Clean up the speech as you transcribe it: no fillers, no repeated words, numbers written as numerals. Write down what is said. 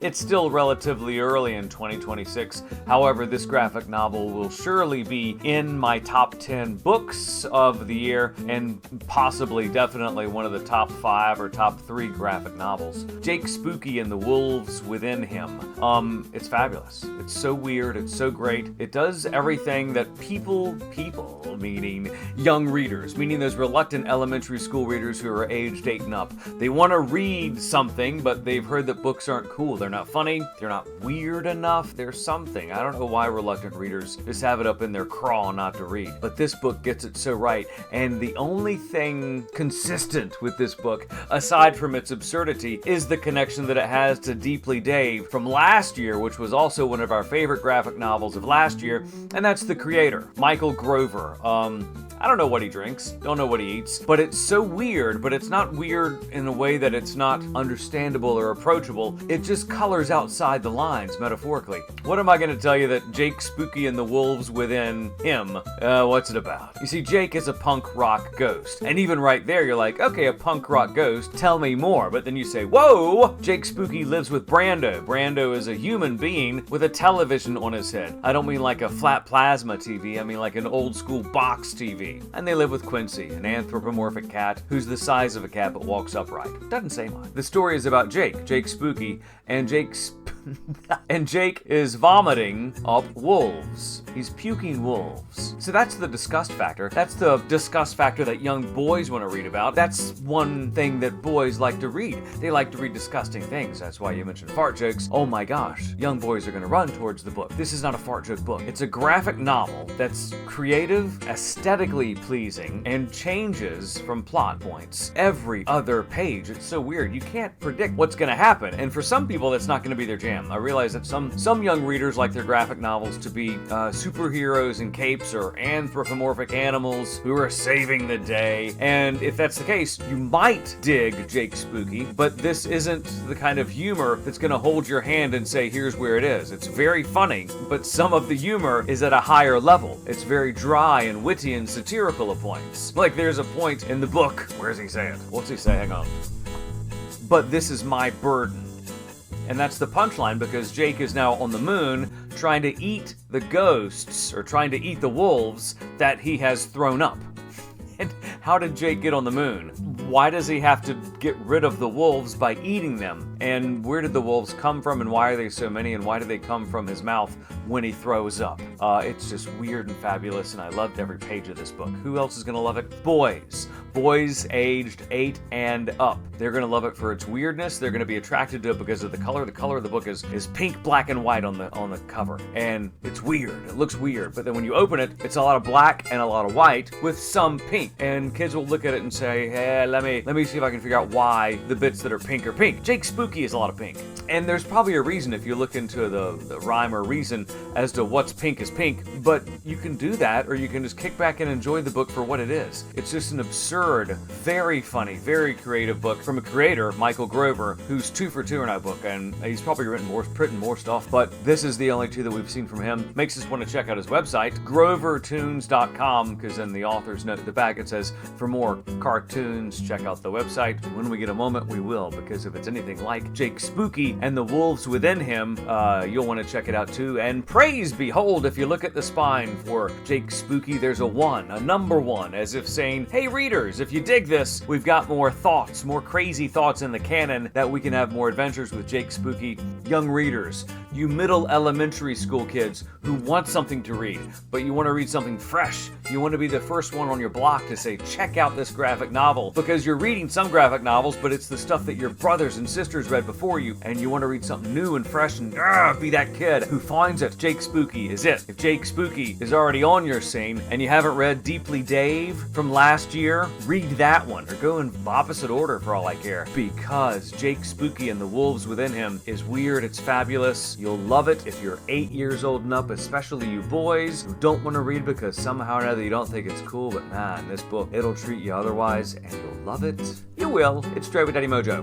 It's still relatively early in 2026. However, this graphic novel will surely be in my top 10 books of the year and possibly definitely one of the top 5 or top 3 graphic novels. Jake Spooky and the Wolves Within Him. It's fabulous. It's so weird. It's so great. It does everything that people, meaning young readers, meaning those reluctant elementary school readers who are aged 8 and up. They want to read something, but they've heard that books aren't cool. They're not funny. They're not weird enough. They're something. I don't know why reluctant readers just have it up in their craw not to read. But this book gets it so right. And the only thing consistent with this book, aside from its absurdity, is the connection that it has to Deeply Dave from last year, which was also one of our favorite graphic novels of last year, and that's the creator, Michael Grover. I don't know what he drinks, don't know what he eats, but it's so weird, but it's not weird in a way that it's not understandable or approachable. It just colors outside the lines, metaphorically. What am I going to tell you that Jake Spooky and the Wolves Within Him, what's it about? You see, Jake is a punk rock ghost, and even right there, you're like, okay, a punk rock ghost, tell me more, but then you say, whoa, Jake Spooky lives with Brando. Brando is a human being with a television on his head. I don't mean like a flat plasma TV, I mean like an old school box TV. And they live with Quincy, an anthropomorphic cat who's the size of a cat but walks upright. Doesn't say much. The story is about Jake Spooky, and Jake is vomiting up wolves. He's puking wolves. So that's the disgust factor. That's the disgust factor that young boys want to read about. That's one thing that boys like to read. They like to read disgusting things. That's why you mentioned fart jokes. Oh my gosh, young boys are going to run towards the book. This is not a fart joke book. It's a graphic novel that's creative, aesthetically pleasing, and changes from plot points every other page. It's so weird. You can't predict what's going to happen. And for some people, that's not going to be their jam. I realize that some young readers like their graphic novels to be superheroes in capes or anthropomorphic animals who are saving the day. And if that's the case, you might dig Jake Spooky, but this isn't the kind of humor that's going to hold your hand and say, here's where it is. It's very funny, but some of the humor is at a higher level. It's very dry and witty and satirical at points. Like there's a point in the book, where does he say it? What's he say? Hang on. But this is my burden. And that's the punchline, because Jake is now on the moon trying to eat the ghosts, or trying to eat the wolves that he has thrown up. And how did Jake get on the moon? Why does he have to get rid of the wolves by eating them? And where did the wolves come from, and why are they so many, and why do they come from his mouth when he throws up? It's just weird and fabulous, and I loved every page of this book. Who else is going to love it? Boys. Boys aged 8 and up. They're going to love it for its weirdness. They're going to be attracted to it because of the color. The color of the book is pink, black, and white on the cover. And it's weird. It looks weird. But then when you open it, it's a lot of black and a lot of white with some pink. And kids will look at it and say, hey, let me see if I can figure out why the bits that are pink are pink. Jake Spooky is a lot of pink. And there's probably a reason if you look into the rhyme or reason as to what's pink is pink. But you can do that, or you can just kick back and enjoy the book for what it is. It's just an absurd, very funny, very creative book from a creator, Michael Grover, who's 2 for 2 in our book, and he's probably written more stuff, but this is the only 2 that we've seen from him. Makes us want to check out his website, grovertoons.com, because in the author's note at the back it says, for more cartoons, check out the website. When we get a moment, we will, because if it's anything like Jake Spooky and the Wolves Within Him, you'll want to check it out too. And praise behold, if you look at the spine for Jake Spooky, there's a 1, a number 1, as if saying, hey readers, if you dig this, we've got more thoughts, more crazy thoughts in the canon that we can have more adventures with Jake Spooky. Young readers, you middle elementary school kids who want something to read, but you want to read something fresh. You want to be the first one on your block to say, check out this graphic novel, because you're reading some graphic novels, but it's the stuff that your brothers and sisters read before you, and you want to read something new and fresh and be that kid who finds it. Jake Spooky is it. If Jake Spooky is already on your scene and you haven't read Deeply Dave from last year, read that one, or go in opposite order for all I care, because Jake Spooky and the Wolves Within Him is weird. It's fabulous. You'll love it if you're 8 years old and up, especially you boys who don't want to read because somehow or another you don't think it's cool, but man, this book, it'll treat you otherwise, and you'll love it. You will. It's Stray with Daddy Mojo.